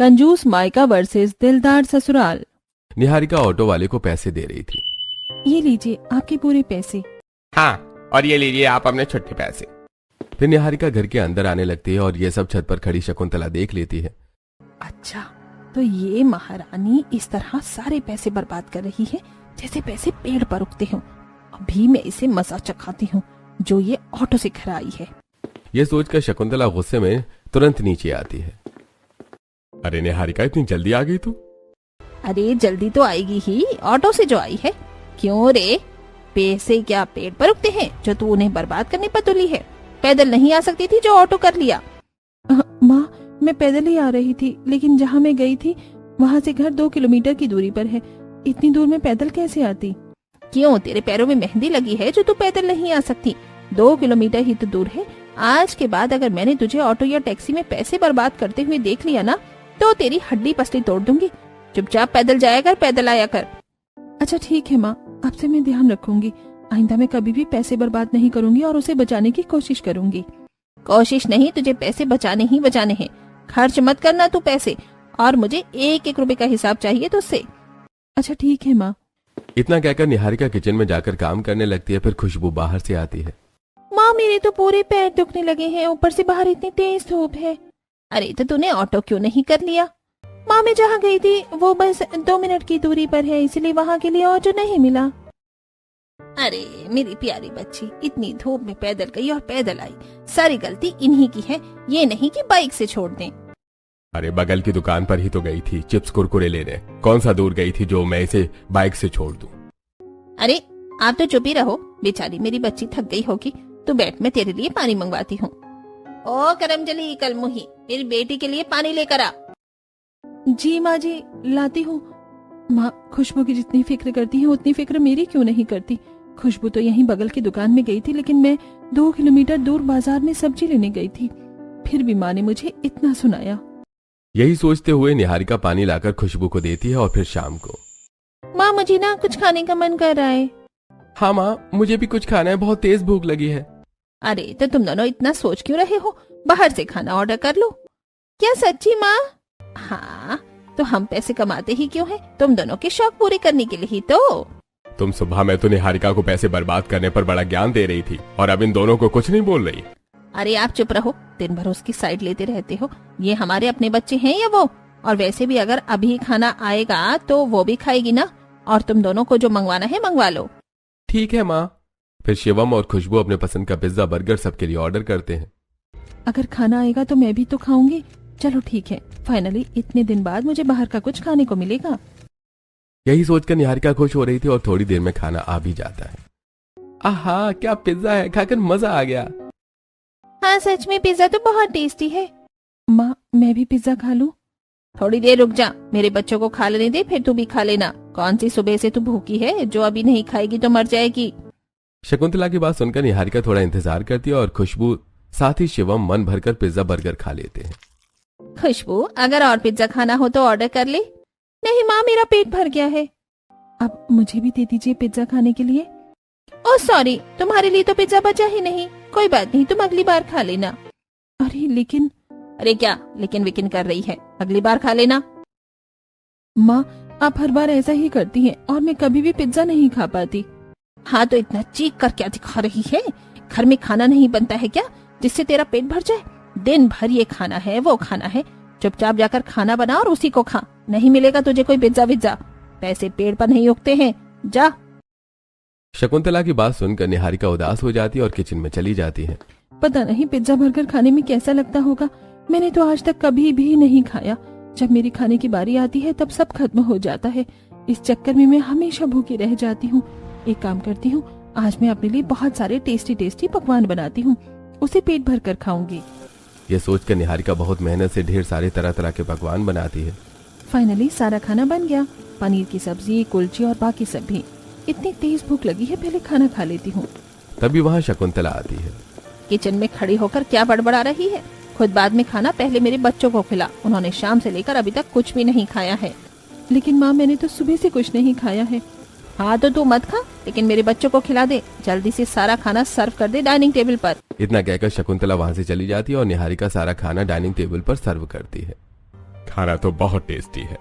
कंजूस मायका वर्सेस दिलदार ससुराल। निहारिका ऑटो वाले को पैसे दे रही थी। ये लीजिए आपके पूरे पैसे। हाँ, और ये लीजिए आप अपने छुट्टे पैसे। फिर निहारिका घर के अंदर आने लगती है और ये सब छत पर खड़ी शकुंतला देख लेती है। अच्छा, तो ये महारानी इस तरह सारे पैसे बर्बाद कर रही है जैसे पैसे पेड़ पर उगते हों। अभी मैं इसे मजा चखाती हूँ जो ये ऑटो से घर आई है। ये सोचकर शकुंतला गुस्से में तुरंत नीचे आती है। अरे निहारिका, इतनी जल्दी आ गई तू? अरे जल्दी तो आएगी ही, ऑटो से जो आई है। क्यों रे, पैसे क्या पेड़ पर उगते हैं जो तू उन्हें बर्बाद करने पर तुली है? पैदल नहीं आ सकती थी जो ऑटो कर लिया? माँ, मैं पैदल ही आ रही थी, लेकिन जहाँ मैं गई थी वहाँ से घर 2 किलोमीटर की दूरी पर है। इतनी दूर में पैदल कैसे आती? क्यों, तेरे पैरों में मेहंदी लगी है जो तू पैदल नहीं आ सकती? 2 किलोमीटर ही तो दूर है। आज के बाद अगर मैंने तुझे ऑटो या टैक्सी में पैसे बर्बाद करते हुए देख लिया ना, तो तेरी हड्डी पसली तोड़ दूंगी। चुपचाप पैदल जाया कर, पैदल आया कर। अच्छा ठीक है माँ, अब से मैं ध्यान रखूंगी। आइंदा मैं कभी भी पैसे बर्बाद नहीं करूंगी और उसे बचाने की कोशिश करूंगी। कोशिश नहीं, तुझे पैसे बचाने ही बचाने हैं। खर्च मत करना तू पैसे, और मुझे 1-1 रुपए का हिसाब चाहिए तुझसे। अच्छा ठीक है माँ। इतना कहकर निहारिका किचन में जाकर काम करने लगती है। फिर खुशबू बाहर से आती है। माँ, मेरे तो पूरे पैर दुखने लगे हैं, ऊपर से बाहर इतनी तेज धूप है। अरे तो तूने ऑटो क्यों नहीं कर लिया? माँ, मैं जहाँ गई थी वो बस 2 मिनट की दूरी पर है, इसलिए वहाँ के लिए ऑटो नहीं मिला। अरे मेरी प्यारी बच्ची, इतनी धूप में पैदल गई और पैदल आई। सारी गलती इन्हीं की है, ये नहीं कि बाइक से छोड़ दें। अरे बगल की दुकान पर ही तो गई थी चिप्स कुरकुरे लेने। कौन सा दूर गई थी जो मैं इसे बाइक से छोड़ दूं? अरे आप तो चुप ही रहो, बेचारी मेरी बच्ची थक गई होगी। तू बैठ, मैं तेरे लिए पानी मंगवाती हूँ। ओ करमजली कलमुही, मेरी बेटी के लिए पानी लेकर आ। जी माँ जी, लाती हूँ। माँ, खुशबू की जितनी फिक्र करती है उतनी फिक्र मेरी क्यों नहीं करती? खुशबू तो यहीं बगल की दुकान में गई थी, लेकिन मैं 2 किलोमीटर दूर बाजार में सब्जी लेने गई थी। फिर भी माँ ने मुझे इतना सुनाया। यही सोचते हुए निहारिका पानी लाकर खुशबू को देती है। और फिर शाम को, माँ मुझे ना कुछ खाने का मन कर रहा है। हाँ माँ, मुझे भी कुछ खाना है, बहुत तेज भूख लगी है। अरे तो तुम दोनों इतना सोच क्यों रहे हो? बाहर से खाना ऑर्डर कर लो। क्या सच्ची माँ? हाँ, तो हम पैसे कमाते ही क्यों हैं? तुम दोनों के शौक पूरे करने के लिए ही तो। तुम सुबह में तो निहारिका को पैसे बर्बाद करने पर बड़ा ज्ञान दे रही थी, और अब इन दोनों को कुछ नहीं बोल रही। अरे आप चुप रहो, दिन भर उसकी साइड लेते रहते हो। ये हमारे अपने बच्चे हैं या वो? और वैसे भी अगर अभी खाना आएगा तो वो भी खाएगी ना, और तुम दोनों को जो मंगवाना है मंगवा लो। ठीक है माँ। फिर शिवम और खुशबू अपने पसंद का पिज्जा बर्गर सबके लिए ऑर्डर करते हैं। अगर खाना आएगा तो मैं भी तो खाऊंगी। चलो ठीक है, फाइनली इतने दिन बाद मुझे बाहर का कुछ खाने को मिलेगा। यही सोचकर निहारिका खुश हो रही थी और थोड़ी देर में खाना आ भी जाता है। आहा, क्या पिज्जा है, खाकर मजा आ गया। हाँ सच में पिज्जा तो बहुत टेस्टी है। माँ, मैं भी पिज्जा खा लूं? थोड़ी देर रुक जा, मेरे बच्चों को खा लेने दे, फिर तू भी खा लेना। कौन सी सुबह से तू भूखी है, जो अभी नहीं खाएगी तो मर जाएगी। शकुंतला की बात सुनकर निहारिका थोड़ा इंतजार करती है और खुशबू साथ ही शिवम मन भरकर पिज्जा बर्गर खा लेते हैं। खुशबू, अगर और पिज्जा खाना हो तो ऑर्डर कर ले। नहीं माँ, मेरा पेट भर गया है। अब मुझे भी दे दीजिए पिज्जा खाने के लिए। ओह सॉरी, तुम्हारे लिए तो पिज्जा बचा ही नहीं। कोई बात नहीं, तुम अगली बार खा लेना। अरे लेकिन। अरे क्या लेकिन विकिन कर रही है, अगली बार खा लेना। माँ, आप हर बार ऐसा ही करती हैं और मैं कभी भी पिज्जा नहीं खा पाती। हाँ तो इतना चीख कर क्या दिखा रही है? घर में खाना नहीं बनता है क्या जिससे तेरा पेट भर जाए? दिन भर ये खाना है वो खाना है। चुपचाप जाकर खाना बना और उसी को खा। नहीं मिलेगा तुझे कोई पिज्जा विज्जा, पैसे पेड़ पर नहीं उगते हैं। जा। शकुंतला की बात सुनकर निहारिका उदास हो जाती है और किचन में चली जाती है। पता नहीं पिज्जा बर्गर खाने में कैसा लगता होगा। मैंने तो आज तक कभी भी नहीं खाया। जब मेरी खाने की बारी आती है तब सब खत्म हो जाता है। इस चक्कर में मैं हमेशा भूखी रह जाती हूँ। एक काम करती हूँ, आज मैं अपने लिए बहुत सारे टेस्टी टेस्टी पकवान बनाती हूँ, उसे पेट भर कर खाऊंगी। ये सोचकर निहारिका बहुत मेहनत से ढेर सारे तरह तरह के पकवान बनाती है। फाइनली सारा खाना बन गया, पनीर की सब्जी, कुलची और बाकी सब भी। इतनी तेज भूख लगी है, पहले खाना खा लेती हूँ। तभी वहाँ शकुंतला आती है। किचन में खड़ी होकर क्या बड़बड़ा रही है? खुद बाद में खाना, पहले मेरे बच्चों को खिला। उन्होंने शाम से लेकर अभी तक कुछ भी नहीं खाया है। लेकिन माँ, मैंने तो सुबह से कुछ नहीं खाया है। हाँ तो तू मत खा, लेकिन मेरे बच्चों को खिला दे। जल्दी से सारा खाना सर्व कर दे डाइनिंग टेबल पर। इतना कहकर शकुंतला वहाँ से चली जाती है और निहारिका सारा खाना डाइनिंग टेबल पर सर्व करती है। खाना तो बहुत टेस्टी है।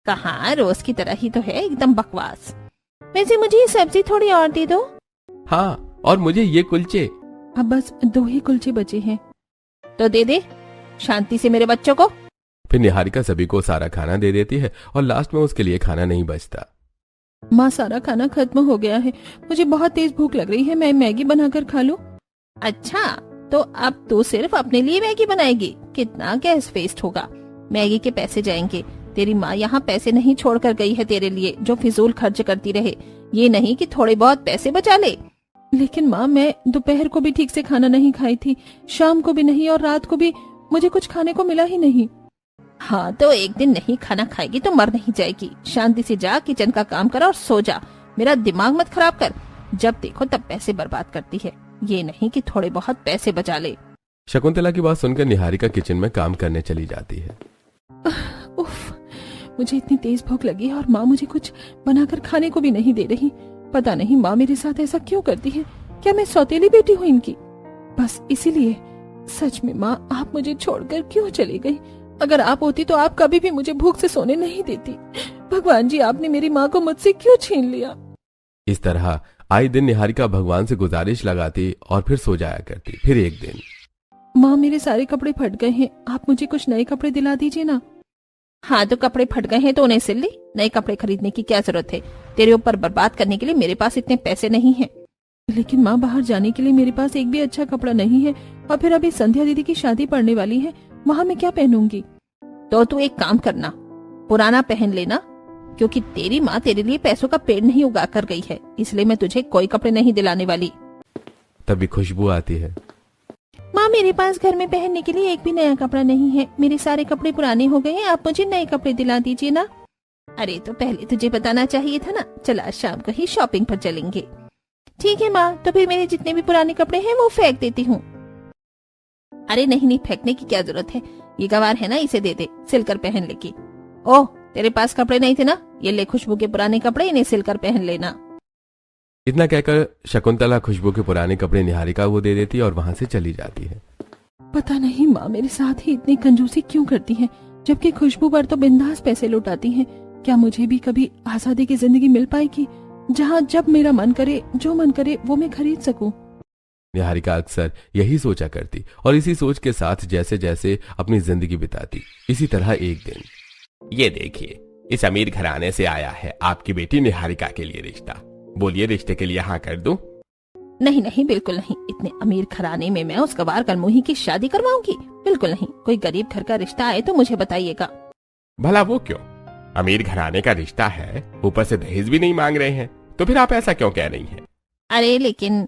कहाँ, रोज की तरह ही तो है, एकदम बकवास। वैसे मुझे ये सब्जी थोड़ी और दे दो। हाँ, और मुझे ये कुलचे। अब बस 2 ही कुलचे बचे हैं। तो दे दे शांति से मेरे बच्चों को। फिर निहारिका सभी को सारा खाना दे देती है और लास्ट में उसके लिए खाना नहीं बचता। माँ, सारा खाना खत्म हो गया है, मुझे बहुत तेज भूख लग रही है, मैं मैगी बनाकर खा लूं। अच्छा, तो अब तू सिर्फ अपने लिए मैगी बनाएगी? कितना गैस वेस्ट होगा, मैगी के पैसे जाएंगे। तेरी माँ यहाँ पैसे नहीं छोड़ कर गई है तेरे लिए जो फिजूल खर्च करती रहे, ये नहीं कि थोड़े बहुत पैसे बचा ले। लेकिन माँ, मैं दोपहर को भी ठीक से खाना नहीं खाई थी, शाम को भी नहीं, और रात को भी मुझे कुछ खाने को मिला ही नहीं। हाँ, तो एक दिन नहीं खाना खाएगी तो मर नहीं जाएगी। शांति से जा, किचन का काम कर और सो जा, मेरा दिमाग मत खराब कर। जब देखो तब पैसे बर्बाद करती है, ये नहीं कि थोड़े बहुत पैसे बचा ले। शकुंतला की बात सुनकर निहारिका किचन में काम करने चली जाती है। उफ, मुझे इतनी तेज भूख लगी और माँ मुझे कुछ बनाकर खाने को भी नहीं दे रही। पता नहीं माँ मेरे साथ ऐसा क्यों करती है, क्या मैं सौतेली बेटी हूँ इनकी? बस इसीलिए। सच में माँ, आप मुझे छोड़कर क्यों चली गई? अगर आप होती तो आप कभी भी मुझे भूख से सोने नहीं देती। भगवान जी, आपने मेरी माँ को मुझसे क्यों छीन लिया? इस तरह आए दिन निहारिका भगवान से गुजारिश लगाती और फिर सो जाया करती। फिर एक दिन, माँ, मेरे सारे कपड़े फट गए हैं, आप मुझे कुछ नए कपड़े दिला दीजिए ना। हाँ, तो कपड़े फट गए हैं तो उन्हें सिल ले, नए कपड़े खरीदने की क्या जरूरत है? तेरे ऊपर बर्बाद करने के लिए मेरे पास इतने पैसे नहीं हैं। लेकिन माँ, बाहर जाने के लिए मेरे पास एक भी अच्छा कपड़ा नहीं है, और फिर अभी संध्या दीदी की शादी पड़ने वाली है, वहाँ मैं क्या पहनूंगी? तो तू एक काम करना, पुराना पहन लेना, क्योंकि तेरी माँ तेरे लिए पैसों का पेड़ नहीं उगा कर गई है, इसलिए मैं तुझे कोई कपड़े नहीं दिलाने वाली। तभी खुशबू आती है। माँ, मेरे पास घर में पहनने के लिए एक भी नया कपड़ा नहीं है, मेरे सारे कपड़े पुराने हो गए हैं, आप मुझे नए कपड़े दिला दीजिए ना। अरे, तो पहले तुझे बताना चाहिए था ना। चल, आज शाम को ही शॉपिंग पर चलेंगे। ठीक है माँ, तो फिर मेरे जितने भी पुराने कपड़े हैं वो फेंक देती हूँ। अरे नहीं, फेंकने की क्या जरूरत है, ये गवार है ना, इसे दे दे, सिलकर पहन लेगी। ओह, तेरे पास कपड़े नहीं थे ना, ये ले खुशबू के पुराने कपड़े, इन्हें सिलकर पहन लेना। इतना कहकर शकुंतला खुशबू के पुराने कपड़े निहारिका को दे देती और वहां से चली जाती है। पता नहीं माँ मेरे साथ ही इतनी कंजूसी क्यों करती है, जबकि खुशबू पर तो बिंदास पैसे लुटाती है। क्या मुझे भी कभी आजादी की जिंदगी मिल पाएगी, जहाँ जब मेरा मन करे, जो मन करे वो मैं खरीद सकूं? निहारिका अक्सर यही सोचा करती और इसी सोच के साथ जैसे जैसे अपनी जिंदगी बिताती। इसी तरह एक दिन, ये देखिए, इस अमीर घराने से आया है आपकी बेटी निहारिका के लिए रिश्ता। बोलिए, रिश्ते के लिए हाँ कर दूं? नहीं नहीं, बिल्कुल नहीं, इतने अमीर घराने में मैं उस गवार कलमुही की शादी करवाऊंगी? बिल्कुल नहीं। कोई गरीब घर का रिश्ता आए तो मुझे बताइएगा। भला वो क्यों? अमीर घराने का रिश्ता है, ऊपर से दहेज भी नहीं मांग रहे हैं, तो फिर आप ऐसा क्यों कह रही हैं? अरे लेकिन,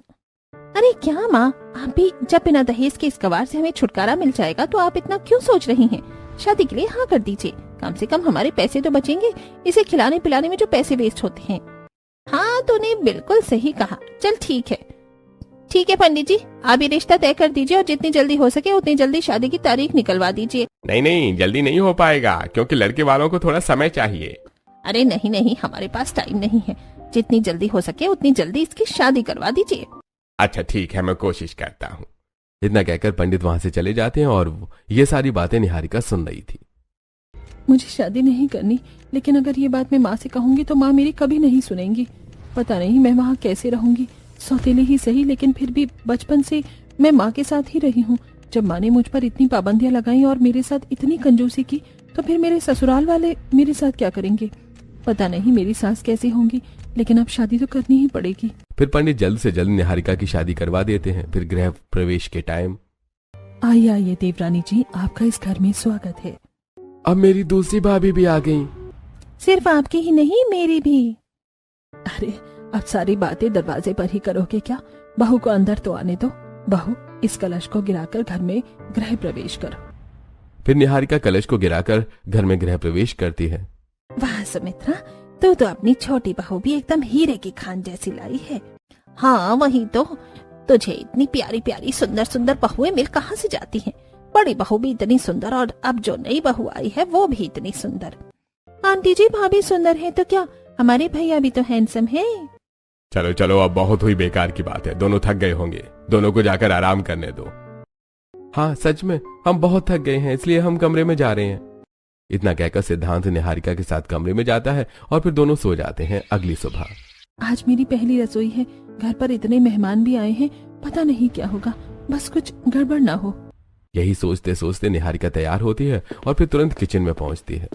अरे क्या माँ, आप भी जब बिना दहेज के इस गवार से हमें छुटकारा मिल जाएगा तो आप इतना क्यों सोच रही हैं? शादी के लिए हाँ कर दीजिए, कम से कम हमारे पैसे तो बचेंगे, इसे खिलाने पिलाने में जो पैसे वेस्ट होते हैं। हाँ, तूने बिल्कुल सही कहा। चल ठीक है, ठीक है पंडित जी, आप ये रिश्ता तय कर दीजिए और जितनी जल्दी हो सके उतनी जल्दी शादी की तारीख निकलवा दीजिए। नहीं नहीं, जल्दी नहीं हो पाएगा, क्योंकि लड़के वालों को थोड़ा समय चाहिए। अरे नहीं नहीं, हमारे पास टाइम नहीं है, जितनी जल्दी हो सके उतनी जल्दी इसकी शादी करवा दीजिए। अच्छा ठीक है, मैं कोशिश करता हूँ। इतना कहकर पंडित वहाँ से चले जाते हैं और ये सारी बातें निहारिका सुन रही थी। मुझे शादी नहीं करनी, लेकिन अगर ये बात मैं माँ से कहूंगी तो माँ मेरी कभी नहीं सुनेंगी। पता नहीं मैं वहाँ कैसे रहूंगी, सौतेली ही सही, लेकिन फिर भी बचपन से मैं माँ के साथ ही रही हूँ। जब माँ ने मुझ पर इतनी पाबंदियां लगाई और मेरे साथ इतनी कंजूसी की, तो फिर मेरे ससुराल वाले मेरे साथ क्या करेंगे? पता नहीं मेरी सास कैसी होंगी, लेकिन अब शादी तो करनी ही पड़ेगी। फिर पंडित जल्द से जल्द निहारिका की शादी करवा देते हैं। फिर गृह प्रवेश के टाइम, आइए आइए देवरानी जी, आपका इस घर में स्वागत है। अब मेरी दूसरी भाभी भी आ गई। सिर्फ आपकी ही नहीं, मेरी भी। अरे अब सारी बातें दरवाजे पर ही करोगे क्या? बहू को अंदर तो आने दो। बहू, इस कलश को गिराकर घर में गृह प्रवेश करो। फिर निहारिका कलश को गिराकर घर में गृह प्रवेश करती है। वाह सुमित्रा, तू तो अपनी छोटी बहू भी एकदम हीरे की खान जैसी लाई है। हाँ वही तो, तुझे इतनी प्यारी प्यारी सुंदर सुंदर बहुएं मिल कहाँ से जाती हैं? बड़ी बहू भी इतनी सुंदर और अब जो नई बहू आई है वो भी इतनी सुंदर। आंटी जी, भाभी सुंदर है तो क्या, हमारे भैया भी तो हैंडसम है। चलो चलो, अब बहुत हुई बेकार की बात है, दोनों थक गए होंगे, दोनों को जाकर आराम करने दो। हाँ सच में हम बहुत थक गए हैं, इसलिए हम कमरे में जा रहे हैं। इतना कहकर सिद्धांत निहारिका के साथ कमरे में जाता है और फिर दोनों सो जाते हैं। अगली सुबह। आज मेरी पहली रसोई है, घर पर इतने मेहमान भी आए हैं, पता नहीं क्या होगा, बस कुछ गड़बड़ ना हो। यही सोचते सोचते निहारिका तैयार होती है और फिर तुरंत किचन में पहुंचती है।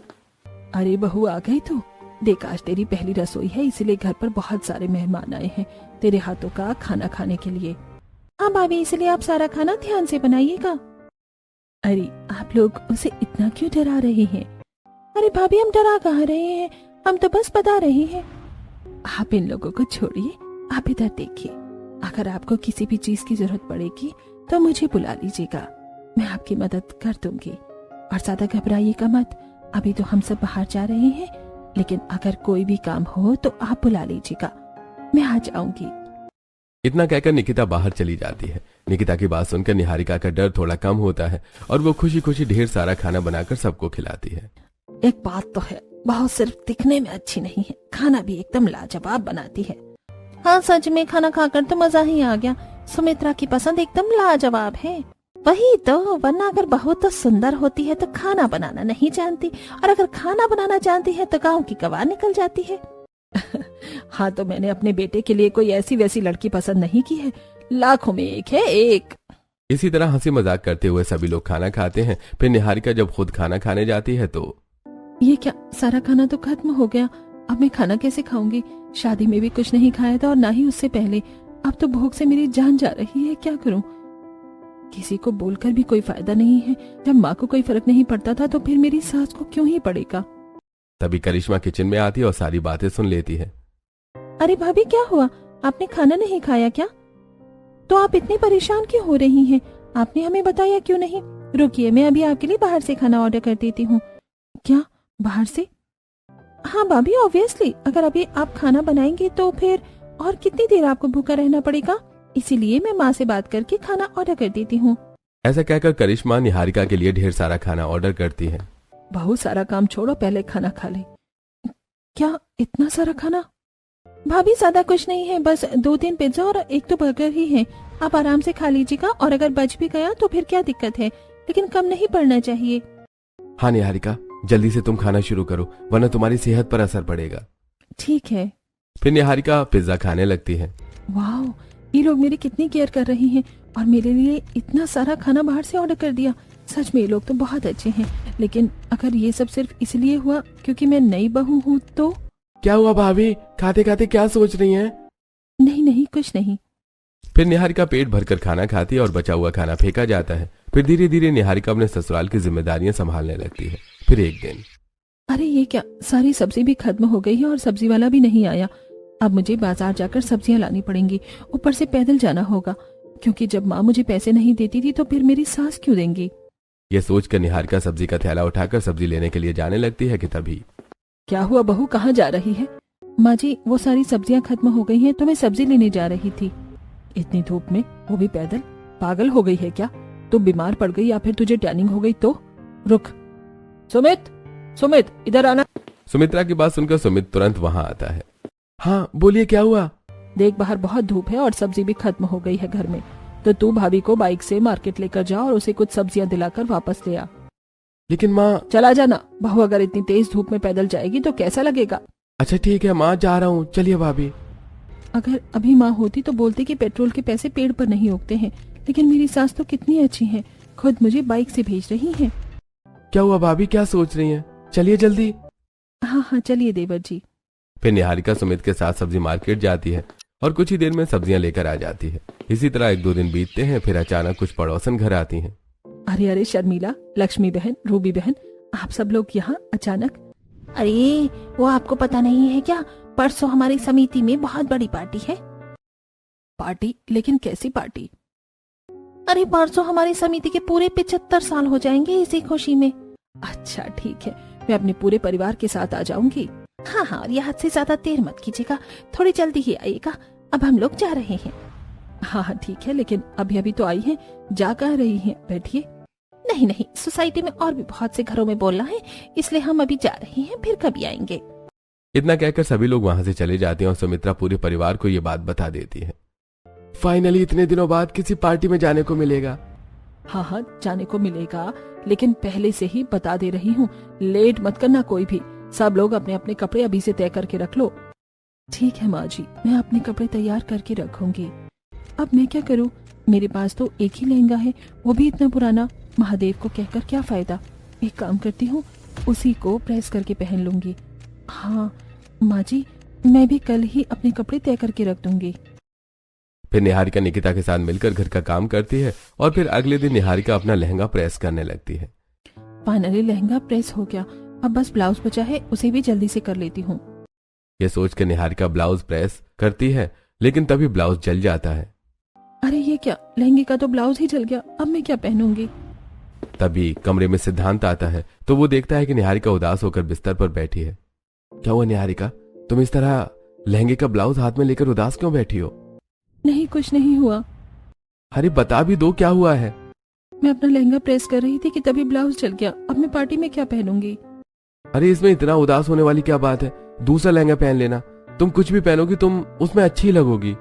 अरे बहू आ गई तू। देख आज तेरी पहली रसोई है, इसलिए घर पर बहुत सारे मेहमान आए हैं तेरे हाथों का खाना खाने के लिए। हाँ भाभी, इसलिए आप सारा खाना ध्यान से बनाइएगा। अरे आप लोग उसे इतना क्यों डरा रहे हैं? अरे भाभी हम डरा कहाँ रहे हैं, हम तो बस बता रहे हैं। आप इन लोगों को छोड़िए, आप इधर देखिए। अगर आपको किसी भी चीज की जरूरत पड़ेगी तो मुझे बुला लीजिएगा, मैं आपकी मदद कर दूंगी। और ज्यादा घबराइएगा मत, अभी तो हम सब बाहर जा रहे हैं, लेकिन अगर कोई भी काम हो तो आप बुला लीजिएगा, मैं आ जाऊंगी। इतना कहकर निकिता बाहर चली जाती है। निकिता की बात सुनकर निहारिका का डर थोड़ा कम होता है और वो खुशी खुशी ढेर सारा खाना बनाकर सबको खिलाती है। एक बात तो है, बहुत सिर्फ दिखने में अच्छी नहीं है, खाना भी एकदम लाजवाब बनाती है। हाँ सच में खाना खाकर तो मजा ही आ गया। सुमित्रा की पसंद एकदम लाजवाब है। वही तो, वरना अगर बहू तो सुंदर होती है तो खाना बनाना नहीं जानती, और अगर खाना बनाना जानती है तो गाँव की गवार निकल जाती है। हाँ तो मैंने अपने बेटे के लिए कोई ऐसी वैसी लड़की पसंद नहीं की है, लाखों में एक है एक। इसी तरह हंसी मजाक करते हुए सभी लोग खाना खाते हैं। फिर निहारिका जब खुद खाना खाने जाती है तो ये क्या, सारा खाना तो खत्म हो गया, अब मैं खाना कैसे खाऊंगी? शादी में भी कुछ नहीं खाया था और ना ही उससे पहले। अब तो भूख से मेरी जान जा रही है, क्या करूं? किसी को बोलकर भी कोई फायदा नहीं है। जब माँ को कोई फर्क नहीं पड़ता था तो फिर मेरी सास को क्यों ही पड़ेगा? तभी करिश्मा किचन में आती है और सारी बातें सुन लेती है। अरे भाभी क्या हुआ, आपने खाना नहीं खाया क्या? तो आप इतनी परेशान क्यों हो रही हैं? आपने हमें बताया क्यों नहीं? रुकिए, मैं अभी आपके लिए बाहर से खाना ऑर्डर कर देती हूँ। क्या, बाहर से? हाँ भाभी ऑब्वियसली, अगर अभी आप खाना बनाएंगे तो फिर और कितनी देर आपको भूखा रहना पड़ेगा, इसीलिए मैं माँ से बात करके खाना ऑर्डर कर देती हूँ। ऐसा कहकर करिश्मा निहारिका के लिए ढेर सारा खाना ऑर्डर करती है। बहुत सारा काम छोड़ो, पहले खाना खा ले। क्या इतना सारा खाना? भाभी ज्यादा कुछ नहीं है, बस 2-3 पिज्जा और 1 तो बर्गर ही है। आप आराम से खा लीजिएगा, और अगर बच भी गया तो फिर क्या दिक्कत है, लेकिन कम नहीं पड़ना चाहिए। हाँ निहारिका, जल्दी से तुम खाना शुरू करो, वरना तुम्हारी सेहत पर असर पड़ेगा। ठीक है। फिर निहारिका पिज्जा खाने लगती है। वाह, ये लोग मेरी कितनी केयर कर रही हैं और मेरे लिए इतना सारा खाना बाहर से ऑर्डर कर दिया। सच में ये लोग तो बहुत अच्छे हैं, लेकिन अगर ये सब सिर्फ इसलिए हुआ क्योंकि मैं नई बहू हूँ तो? क्या हुआ भाभी, खाते खाते क्या सोच रही हैं? नहीं नहीं, कुछ नहीं। फिर निहारिका पेट भरकर खाना खाती है और बचा हुआ खाना फेंका जाता है। फिर धीरे धीरे निहारिका अपने ससुराल की जिम्मेदारियां संभालने लगती है। फिर एक दिन, अरे ये क्या, सारी सब्जी भी खत्म हो गई है और सब्जी वाला भी नहीं आया। अब मुझे बाजार जाकर सब्जियां लानी पड़ेंगी, ऊपर से पैदल जाना होगा, क्योंकि जब माँ मुझे पैसे नहीं देती थी तो फिर मेरी सास क्यों देंगी? ये सोचकर निहारिका सब्जी का थैला उठाकर सब्जी लेने के लिए जाने लगती है कि तभी, क्या हुआ बहू, कहाँ जा रही है? माँ जी, वो सारी सब्जियां खत्म हो गई हैं तो मैं सब्जी लेने जा रही थी। इतनी धूप में, वो भी पैदल? पागल हो गई है क्या? तू बीमार पड़ गई या फिर तुझे टैनिंग हो गई तो? रुक, सुमित, सुमित इधर आना। सुमित्रा की बात सुनकर सुमित तुरंत वहाँ आता है। हाँ बोलिए, क्या हुआ? देख बाहर बहुत धूप है और सब्जी भी खत्म हो गई है घर में, तो तू भाभी को बाइक से मार्केट लेकर जा और उसे कुछ सब्जियां दिलाकर वापस ले आ। लेकिन माँ। चला जाना, बहू अगर इतनी तेज धूप में पैदल जाएगी तो कैसा लगेगा? अच्छा ठीक है माँ, जा रहा हूँ, चलिए भाभी। अगर अभी माँ होती तो बोलती कि पेट्रोल के पैसे पेड़ पर नहीं उगते हैं, लेकिन मेरी सास तो कितनी अच्छी है, खुद मुझे बाइक से भेज रही है। क्या हुआ भाभी, क्या सोच रही हैं? चलिए जल्दी। हाँ हाँ चलिए देवर जी। फिर निहारिका सुमित के साथ सब्जी मार्केट जाती है और कुछ ही देर में सब्जियां लेकर आ जाती है। इसी तरह 1-2 दिन बीतते हैं। फिर अचानक कुछ पड़ोसन घर आती हैं। अरे अरे शर्मिला, लक्ष्मी बहन, रूबी बहन, आप सब लोग यहाँ अचानक? अरे वो आपको पता नहीं है क्या, परसों हमारी समिति में बहुत बड़ी पार्टी है। पार्टी? लेकिन कैसी पार्टी? अरे परसों हमारी समिति के पूरे 75 साल हो जाएंगे इसी खुशी में। अच्छा ठीक है, मैं अपने पूरे परिवार के साथ आ जाऊंगी। हाँ हाँ, और ये हद से ज्यादा देर मत कीजिएगा, थोड़ी जल्दी ही आइएगा, अब हम लोग जा रहे हैं। हाँ हाँ ठीक है, लेकिन अभी अभी तो आई हैं, जा कहाँ रही हैं? बैठिए। नहीं नहीं, सोसाइटी में और भी बहुत से घरों में बोलना है, इसलिए हम अभी जा रहे हैं, फिर कभी आएंगे। इतना कहकर सभी लोग वहाँ से चले जाते हैं और सुमित्रा पूरे परिवार को ये बात बता देती है। फाइनली इतने दिनों बाद किसी पार्टी में जाने को मिलेगा। हाँ हाँ जाने को मिलेगा, लेकिन पहले से ही बता दे रही हूँ, लेट मत करना कोई भी। सब लोग अपने अपने कपड़े अभी से तय करके रख लो। ठीक है माँ जी, मैं अपने कपड़े तैयार करके रखूंगी। अब मैं क्या करूँ, मेरे पास तो एक ही लहंगा है, वो भी इतना पुराना। महादेव को कहकर क्या फायदा। एक काम करती हूँ, उसी को प्रेस करके पहन लूंगी। हाँ माँ जी, मैं भी कल ही अपने कपड़े तय करके रख दूंगी। फिर निहारिका निकिता के साथ मिलकर घर का काम करती है और फिर अगले दिन निहारिका अपना लहंगा प्रेस करने लगती है। फाइनली लहंगा प्रेस हो गया, अब बस ब्लाउज बचा है, उसे भी जल्दी से कर लेती हूँ। यह सोचकर निहारिका ब्लाउज प्रेस करती है, लेकिन तभी ब्लाउज जल जाता है। अरे ये क्या, लहंगे का तो ब्लाउज ही जल गया, अब मैं क्या पहनूंगी। तभी कमरे में सिद्धांत आता है तो वो देखता है कि निहारिका उदास होकर बिस्तर पर बैठी है। क्या हुआ निहारिका, तुम इस तरह लहंगे का ब्लाउज हाथ में लेकर उदास क्यों बैठी हो? नहीं कुछ नहीं हुआ। अरे बता भी दो क्या हुआ है। मैं अपना लहंगा प्रेस कर रही थी कि तभी ब्लाउज जल गया, अब मैं पार्टी में क्या पहनूंगी। अरे इसमें इतना उदास होने वाली क्या बात है, दूसरा लहंगा पहन लेना, तुम कुछ भी पहनोगी तुम उसमें अच्छी लगोगी।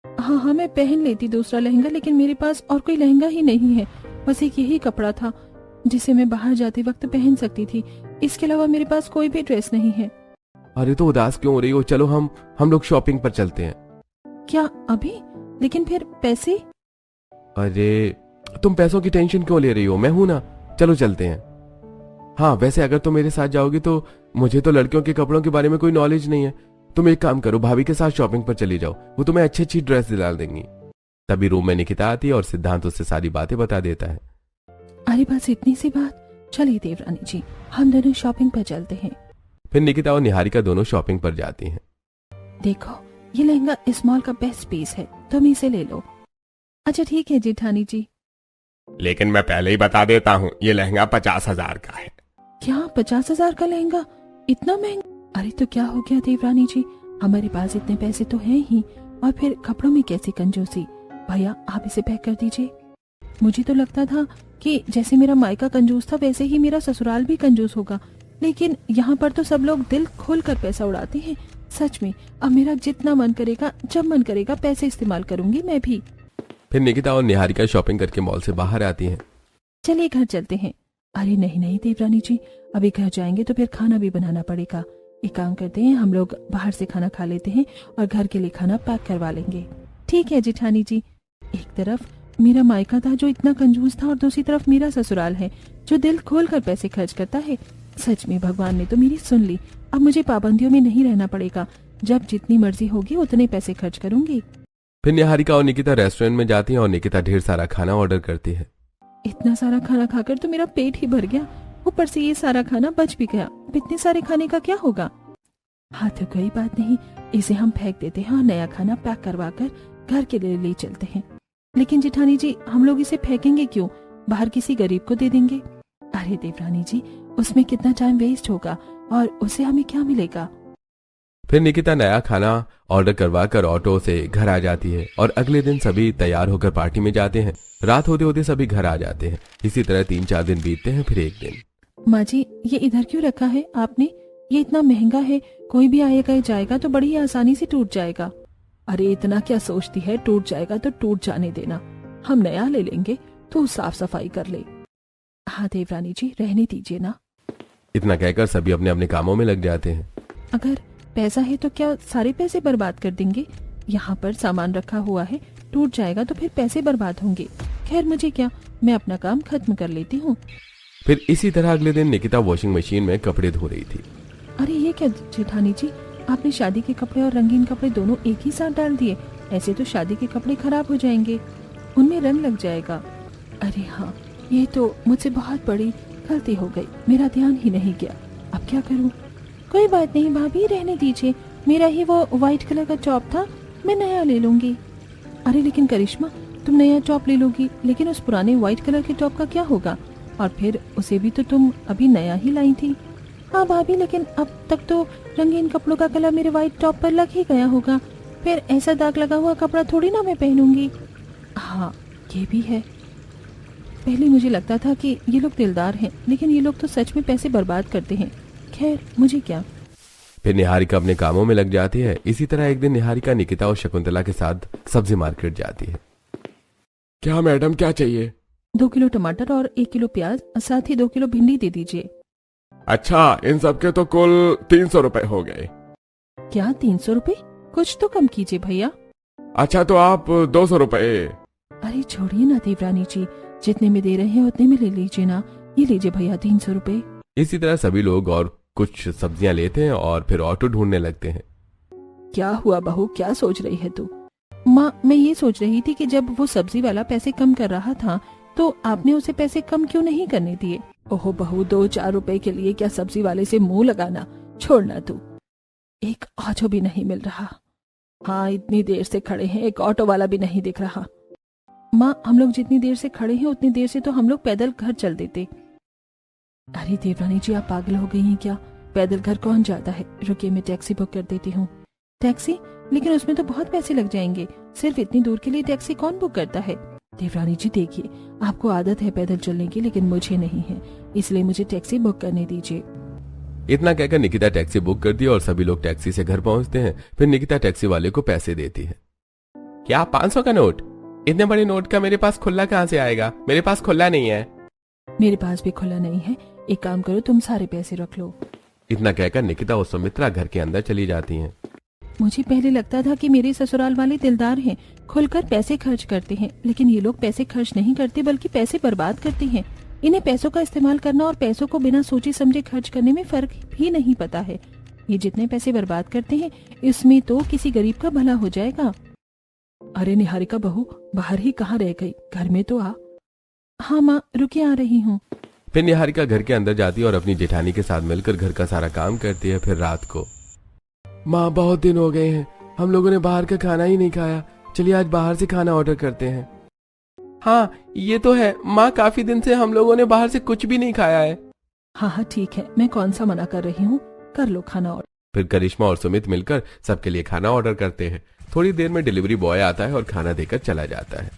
हाँ हाँ मैं पहन लेती दूसरा लहंगा, लेकिन मेरे पास और कोई लहंगा ही नहीं है, बस एक यही कपड़ा था जिसे मैं बाहर जाते वक्त पहन सकती थी। इसके अलावा मेरे पास कोई भी ड्रेस नहीं है। अरे तो उदास क्यों हो रही हो, चलो हम लोग शॉपिंग पर चलते हैं। क्या अभी? लेकिन फिर पैसे? अरे तुम पैसों की टेंशन क्यों ले रही हो, मैं हूं ना, चलो चलते हैं। हाँ वैसे अगर तुम मेरे साथ जाओगी तो मुझे तो लड़कियों के कपड़ों के बारे में कोई नॉलेज नहीं है। तुम एक काम करो, भाभी के साथ शॉपिंग पर चली जाओ, वो तुम्हें अच्छी अच्छी ड्रेस दिला देंगी। तभी रूम में निकिता आती है और सिद्धांत उससे सारी बातें बता देता है। अरे बस इतनी सी बात, चलिए देवरानी जी हम दोनों शॉपिंग पर चलते हैं। फिर निकिता और निहारिका दोनों शॉपिंग पर जाती हैं। देखो ये लहंगा इस मॉल का बेस्ट पीस है, तुम इसे ले लो। अच्छा ठीक है जेठानी जी। लेकिन मैं पहले ही बता देता हूँ, ये लहंगा 50,000 का है। क्या 50,000 का लहंगा, इतना महंगा? अरे तो क्या हो गया देवरानी जी, हमारे पास इतने पैसे तो हैं ही, और फिर कपड़ों में कैसी कंजूसी। भैया आप इसे पैक कर दीजिए। मुझे तो लगता था कि जैसे मेरा मायका कंजूस था वैसे ही मेरा ससुराल भी कंजूस होगा, लेकिन यहाँ पर तो सब लोग दिल खोल कर पैसा उड़ाते हैं। सच में अब मेरा जितना मन करेगा जब मन करेगा पैसे इस्तेमाल करूंगी मैं भी। फिर निकिता और निहारिका शॉपिंग करके मॉल से बाहर आती हैं। चलिए घर चलते हैं। अरे नहीं नहीं देवरानी जी, अभी घर जाएंगे तो फिर खाना भी बनाना पड़ेगा। एक काम करते हैं, हम लोग बाहर से खाना खा लेते हैं और घर के लिए खाना पैक करवा लेंगे। ठीक है जेठानी जी। एक तरफ मेरा मायका था जो इतना कंजूस था और दूसरी तरफ मेरा ससुराल है जो दिल खोल कर पैसे खर्च करता है। सच में भगवान ने तो मेरी सुन ली, अब मुझे पाबंदियों में नहीं रहना पड़ेगा, जब जितनी मर्जी होगी उतने पैसे खर्च करूंगी। फिर निहारिका और निकिता रेस्टोरेंट में जाती हैं और निकिता ढेर सारा खाना ऑर्डर करती है। इतना सारा खाना खाकर तो मेरा पेट ही भर गया, ऊपर से ये सारा खाना बच भी गया, अब इतने सारे खाने का क्या होगा। हाँ तो कोई बात नहीं, इसे हम फेंक देते हैं और नया खाना पैक करवा कर घर के लिए ले चलते हैं। लेकिन जेठानी जी हम लोग इसे फेंकेंगे क्यों, बाहर किसी गरीब को दे देंगे। अरे देवरानी जी उसमें कितना टाइम वेस्ट होगा और उससे हमें क्या मिलेगा। फिर निकिता नया खाना ऑर्डर करवा कर ऑटो से घर आ जाती है और अगले दिन सभी तैयार होकर पार्टी में जाते हैं। रात होते होते सभी घर आ जाते हैं। इसी तरह 3-4 दिन बीतते हैं। फिर एक दिन, माँ जी ये इधर क्यों रखा है आपने, ये इतना महंगा है, कोई भी आएगा जाएगा तो बड़ी आसानी से टूट जाएगा। अरे इतना क्या सोचती है, टूट जाएगा तो टूट जाने देना, हम नया ले लेंगे, तो साफ सफाई कर ले। हाँ देवरानी जी रहने दीजिए ना। इतना कहकर सभी अपने अपने कामों में लग जाते हैं। अगर पैसा है तो क्या सारे पैसे बर्बाद कर देंगे, यहाँ पर सामान रखा हुआ है, टूट जाएगा तो फिर पैसे बर्बाद होंगे। खैर मुझे क्या, मैं अपना काम खत्म कर लेती हूँ। फिर इसी तरह अगले दिन निकिता वॉशिंग मशीन में कपड़े धो रही थी। अरे ये क्या जेठानी जी, आपने शादी के कपड़े और रंगीन कपड़े दोनों एक ही साथ डाल दिए, ऐसे तो शादी के कपड़े खराब हो जाएंगे, उनमें रंग लग जाएगा। अरे हाँ ये तो मुझसे बहुत बड़ी गलती हो गई, मेरा ध्यान ही नहीं गया, अब क्या करूँ। कोई बात नहीं भाभी रहने दीजिए, मेरा ही वो व्हाइट कलर का टॉप था, मैं नया ले लूंगी। अरे लेकिन करिश्मा तुम नया टॉप ले लोगी, लेकिन उस पुराने व्हाइट कलर के टॉप का क्या होगा, और फिर उसे भी तो तुम अभी नया ही लाई थी। हाँ भाभी लेकिन अब तक तो रंगीन कपड़ों का कलर मेरे व्हाइट टॉप पर लग ही गया होगा, फिर ऐसा दाग लगा हुआ कपड़ा थोड़ी ना मैं पहनूंगी। हाँ ये भी है, पहले मुझे लगता था कि ये लोग दिलदार हैं, लेकिन ये लोग तो सच में पैसे बर्बाद करते हैं। खैर मुझे क्या। फिर निहारिका अपने कामों में लग जाती है। इसी तरह एक दिन निहारिका निकिता और शकुंतला के साथ सब्जी मार्केट जाती है। क्या मैडम क्या चाहिए? 2 किलो टमाटर और 1 किलो प्याज, साथ ही 2 किलो भिंडी दे दीजिए। अच्छा, इन सब के तो कुल 300 रुपए हो गए। क्या 300 रुपए? कुछ तो कम कीजिए भैया। अच्छा, तो आप 200 रुपए। अरे छोड़िए ना देवरानी जी, जितने में दे रहे हैं उतने में ले लीजिए ना। ये लीजिए भैया 300 रुपए। इसी तरह सभी लोग और कुछ सब्जियां लेते हैं और फिर ऑटो ढूंढने लगते हैं। क्या हुआ बहू, क्या सोच रही है तू? माँ, मैं ये सोच रही थी कि जब वो सब्जी वाला पैसे कम कर रहा था तो आपने उसे पैसे कम क्यों नहीं करने दिए? ओहो बहू, 2-4 रुपए के लिए क्या सब्जी वाले से मुंह लगाना। छोड़ना तू, एक ऑटो भी नहीं मिल रहा। हाँ, इतनी देर से खड़े हैं, एक ऑटो वाला भी नहीं दिख रहा। माँ, हम लोग जितनी देर से खड़े हैं उतनी देर से तो हम लोग पैदल घर चल देते। अरे देवरानी जी, आप पागल हो गई हैं क्या? पैदल घर कौन जाता है? रुकिए, मैं टैक्सी बुक कर देती हूँ। टैक्सी? लेकिन उसमें तो बहुत पैसे लग जाएंगे। सिर्फ इतनी दूर के लिए टैक्सी कौन बुक करता है? देवरानी जी देखिए, आपको आदत है पैदल चलने की, लेकिन मुझे नहीं है, इसलिए मुझे टैक्सी बुक करने दीजिए। इतना कहकर निकिता टैक्सी बुक कर दी और सभी लोग टैक्सी से घर पहुंचते हैं। फिर निकिता टैक्सी वाले को पैसे देती है। क्या 500 का नोट? इतने बड़े नोट का मेरे पास खुला कहाँ से आएगा? मेरे पास खुला नहीं है। मेरे पास भी खुला नहीं है। एक काम करो, तुम सारे पैसे रख लो। इतना कहकर निकिता और सुमित्रा घर के अंदर चली जाती हैं। मुझे पहले लगता था कि मेरे ससुराल वाले दिलदार हैं, खुलकर पैसे खर्च करते हैं, लेकिन ये लोग पैसे खर्च नहीं करते बल्कि पैसे बर्बाद करते हैं। इन्हें पैसों का इस्तेमाल करना और पैसों को बिना सोचे समझे खर्च करने में फर्क भी नहीं पता है। ये जितने पैसे बर्बाद करते हैं इसमें तो किसी गरीब का भला हो जाएगा। अरे निहारिका बहू, बाहर ही कहाँ रह गई? घर में तो आ। हाँ माँ, रुकिए आ रही हूँ। फिर निहारिका घर के अंदर जाती है और अपनी जेठानी के साथ मिलकर घर का सारा काम करती है। फिर रात को, माँ बहुत दिन हो गए हैं, हम लोगों ने बाहर का खाना ही नहीं खाया, चलिए आज बाहर से खाना ऑर्डर करते हैं। हाँ ये तो है माँ, काफी दिन से हम लोगों ने बाहर से कुछ भी नहीं खाया है। हाँ हाँ ठीक है, मैं कौन सा मना कर रही हूँ, कर लो खाना ऑर्डर। फिर करिश्मा और सुमित मिलकर सबके लिए खाना ऑर्डर करते हैं। थोड़ी देर में डिलीवरी बॉय आता है और खाना देकर चला जाता है।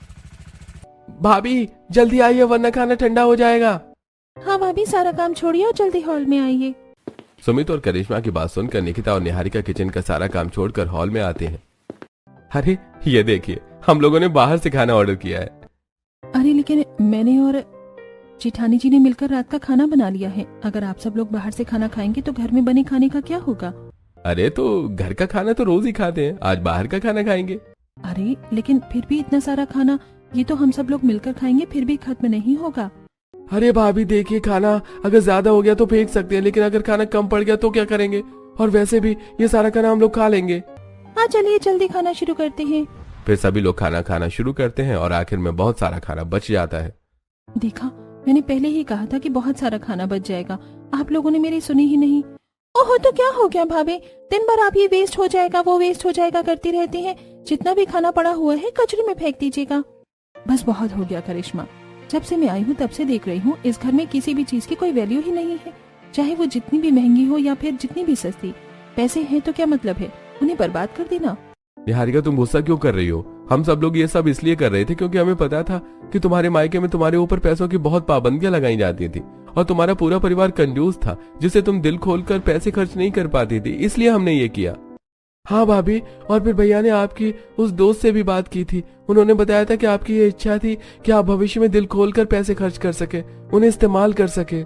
भाभी जल्दी आइए वरना खाना ठंडा हो जाएगा। हाँ भाभी, सारा काम छोड़िए और जल्दी हॉल में आइए। सुमित और करिश्मा की बात सुनकर निकिता और निहारिका किचन का सारा काम छोड़कर हॉल में आते हैं। अरे ये देखिए, हम लोगों ने बाहर से खाना ऑर्डर किया है। अरे लेकिन मैंने और जेठानी जी ने मिलकर रात का खाना बना लिया है। अगर आप सब लोग बाहर से खाना खाएंगे तो घर में बने खाने का क्या होगा? अरे तो घर का खाना तो रोज ही खाते हैं, आज बाहर का खाना खाएंगे। अरे लेकिन फिर भी इतना सारा खाना, ये तो हम सब लोग मिलकर खाएंगे, फिर भी खत्म नहीं होगा। अरे भाभी देखिए, खाना अगर ज्यादा हो गया तो फेंक सकते हैं, लेकिन अगर खाना कम पड़ गया तो क्या करेंगे? और वैसे भी ये सारा खाना हम लोग खा लेंगे। हाँ चलिए जल्दी खाना शुरू करते हैं। फिर सभी लोग खाना खाना शुरू करते हैं और आखिर में बहुत सारा खाना बच जाता है। देखा, मैंने पहले ही कहा था कि बहुत सारा खाना बच जाएगा, आप लोगों ने मेरी सुनी ही नहीं। ओहो, तो क्या हो गया भाभी, दिन भर आप ये वेस्ट हो जाएगा वो वेस्ट हो जाएगा करती रहती हैं। जितना भी खाना पड़ा हुआ है कचरे में फेंक दीजिएगा। बस बहुत हो गया करिश्मा, जब से मैं आई हूँ तब से देख रही हूँ इस घर में किसी भी चीज की कोई वैल्यू ही नहीं है, चाहे वो जितनी भी महंगी हो या फिर जितनी भी सस्ती। पैसे हैं तो क्या मतलब है, उन्हें बर्बाद कर देना। निहारिका तुम गुस्सा क्यों कर रही हो? हम सब लोग ये सब इसलिए कर रहे थे क्योंकि हमें पता था कि तुम्हारे मायके में तुम्हारे ऊपर पैसों की बहुत पाबंदियां लगाई जाती थी और तुम्हारा पूरा परिवार कंजूस था जिसे तुम दिल खोलकर पैसे खर्च नहीं कर पाती थी, इसलिए हमने ये किया। हाँ भाभी, और फिर भैया ने आपकी उस दोस्त से भी बात की थी, उन्होंने बताया था कि आपकी ये इच्छा थी कि आप भविष्य में दिल खोलकर पैसे खर्च कर सके, उन्हें इस्तेमाल कर सके।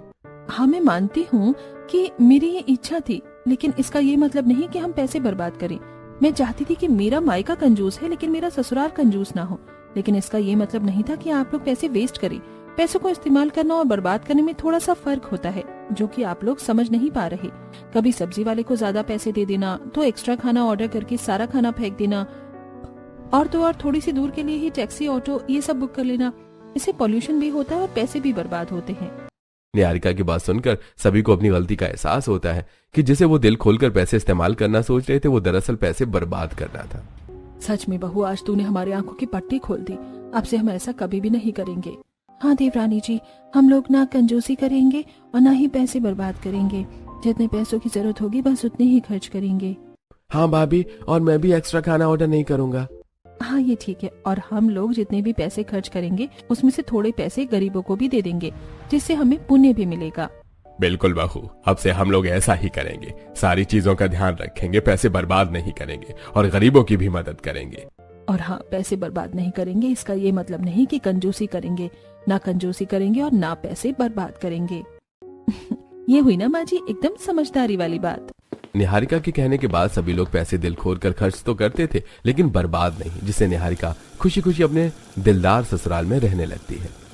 हाँ मैं मानती हूँ कि मेरी ये इच्छा थी, लेकिन इसका ये मतलब नहीं कि हम पैसे बर्बाद करें। मैं चाहती थी कि मेरा मायका कंजूस है लेकिन मेरा ससुराल कंजूस ना हो, लेकिन इसका ये मतलब नहीं था कि आप लोग पैसे वेस्ट करें। पैसों को इस्तेमाल करना और बर्बाद करने में थोड़ा सा फर्क होता है, जो कि आप लोग समझ नहीं पा रहे। कभी सब्जी वाले को ज्यादा पैसे दे देना, तो एक्स्ट्रा खाना ऑर्डर करके सारा खाना फेंक देना, और तो और थोड़ी सी दूर के लिए ही टैक्सी ऑटो ये सब बुक कर लेना। इससे पॉल्यूशन भी होता है और पैसे भी बर्बाद होते हैं। निहारिका की बात सुनकर सभी को अपनी गलती का एहसास होता है कि जिसे वो दिल खोलकर पैसे इस्तेमाल करना सोच रहे थे वो दरअसल पैसे बर्बाद करना था। सच में बहू, आज तूने हमारी आंखों की पट्टी खोल दी। अब से हम ऐसा कभी भी नहीं करेंगे। हाँ देवरानी जी, हम लोग ना कंजूसी करेंगे और ना ही पैसे बर्बाद करेंगे। जितने पैसों की जरूरत होगी बस उतने ही खर्च करेंगे। हाँ भाभी, और मैं भी एक्स्ट्रा खाना ऑर्डर नहीं करूँगा। हाँ ये ठीक है, और हम लोग जितने भी पैसे खर्च करेंगे उसमें से थोड़े पैसे गरीबों को भी दे देंगे, जिससे हमें पुण्य भी मिलेगा। बिल्कुल बहू, अब से हम लोग ऐसा ही करेंगे, सारी चीजों का ध्यान रखेंगे, पैसे बर्बाद नहीं करेंगे और गरीबों की भी मदद करेंगे। और हाँ, पैसे बर्बाद नहीं करेंगे इसका ये मतलब नहीं कि कंजूसी करेंगे, ना कंजूसी करेंगे और ना पैसे बर्बाद करेंगे। ये हुई ना माँ जी एकदम समझदारी वाली बात। निहारिका के कहने के बाद सभी लोग पैसे दिल खोल कर खर्च तो करते थे, लेकिन बर्बाद नहीं, जिससे निहारिका खुशी खुशी अपने दिलदार ससुराल में रहने लगती है।